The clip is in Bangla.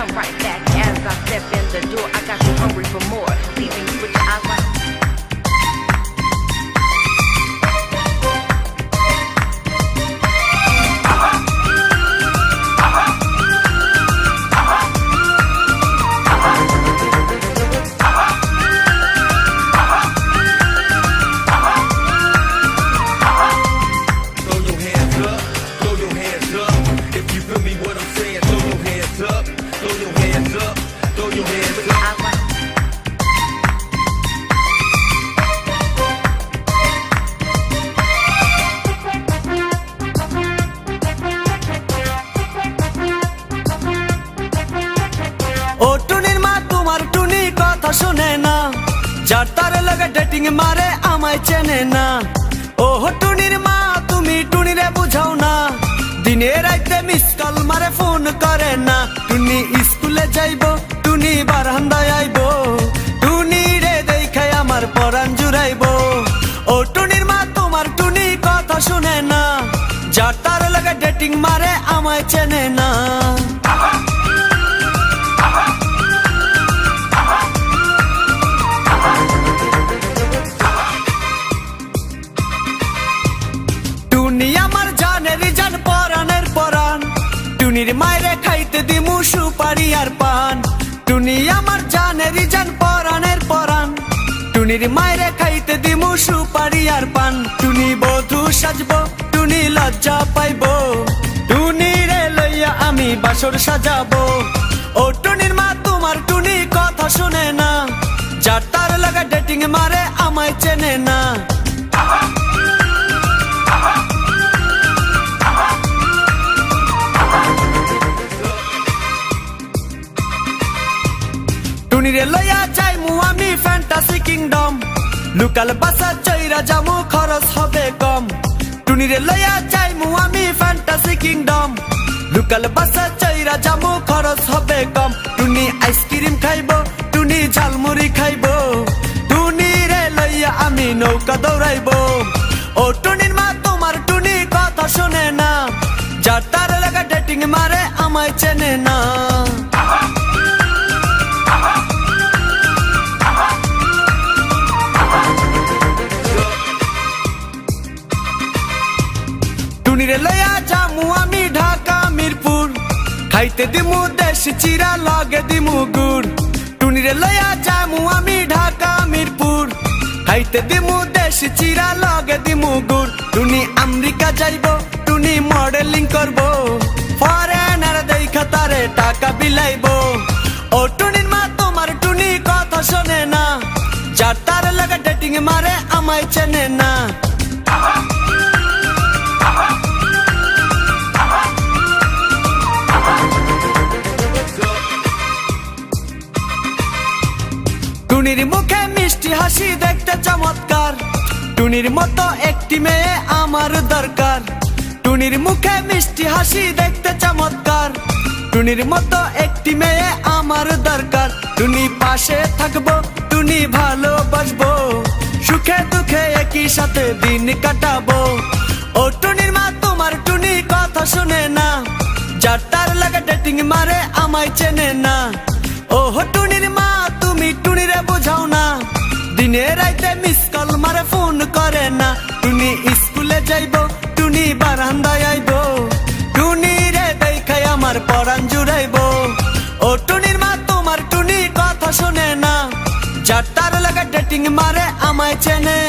come right back as I step in the door. I got you hungry for more, leaving you with your eyes wide. শুনে না যার তার লাগা ডেটিং মারে আমায় চেনে না। ও টুনির মা তুমি টুনিরে বুঝাও না, দিনে রাইতে মিস কল মারে ফোন করে না। টুনি স্কুলে যাইবো, টুনি বারান্দায় আইবো, টুনি রে দেখায় আমার পরাণ জুড়াইবো। ও টুনির মা তোমার টুনি কথা শুনে না, যার তার লাগা ডেটিং মারে আমায় চেনে না। টুনির মায়েরে খাইতে দিমু সুপারি আর পান, টুনি আমার জানের জান পরানের পরান। টুনির মায়েরে খাইতে দিমু সুপারি আর পান, টুনি বধূ সাজবো, টুনি লজ্জা পাইবো, টুনি রে লইয়া আমি বাসর সাজাবো। ও টুনির মা তোমার টুনি কথা শুনে না, যার তার লাগা ডেটিং মারে আমায় চেনে না। টুনিরে লইয়া যাইমু আমি ফ্যান্টাসি কিংডম, লোকাল বাসা চইরা যামু খরচ হবে কম। টুনিরে লইয়া যাইমু আমি ফ্যান্টাসি কিংডম, লোকাল বাসা চইরা যামু খরচ হবে কম। টুনি আইসক্রিম খাইবো, টুনি ঝালমুড়ি খাইবো, টুনি রে লইয়া আমি নৌকা দৌড়াইবো। ও টুনির মা তোমার টুনি কথা শুনে না, যার তার লাগা ডেটিং মারে আমায় চেনে না। টুনিরে লইয়া যামু আমি ঢাকা মিরপুর, খাইতে দিমু দেশি চিরা লগে দিমু গুড়। টুনিরে লইয়া যামু আমি ঢাকা মিরপুর, খাইতে দিমু দেশি চিরা লগে দিমু গুড়। টুনি আমেরিকা যাইবো, টুনি মডেলিং করবো, ফরেনার দেখা তারে টাকা বিলাইবো। ও টুনির মা তোমার টুনি কথা শোনে না, যার তার লাগা ডেটিং মারে আমায় চেনে না। টুনির মুখে মিষ্টি হাসি দেখতে চমৎকার, টুনির মতো একটি মেয়ে আমার দরকার। টুনির মুখে মিষ্টি হাসি দেখতে চমৎকার, টুনির মতো একটি মেয়ে আমার দরকার। টুনি পাশে থাকবো, টুনি ভালোবাসবো, সুখে দুঃখে একই সাথে দিন কাটাবো। ও টুনির মা তোমার টুনি কথা শুনে না, যার তার লাগা ডেটিং মারে আমায় চেনে না। ও টুনির মা তুমি টুনিরে বুঝাও না, দিনে রাইতে মিস কল মারে ফোন করে না। টুনি স্কুলে যাইবো, টুনি বারান্দায় আইবো, টুনি রে দেখায় আমার পরাণ জুড়াইবো। ও টুনির মা তোমার টুনি কথা শুনে না, যার তার লাগা ডেটিং মারে আমায় চেনে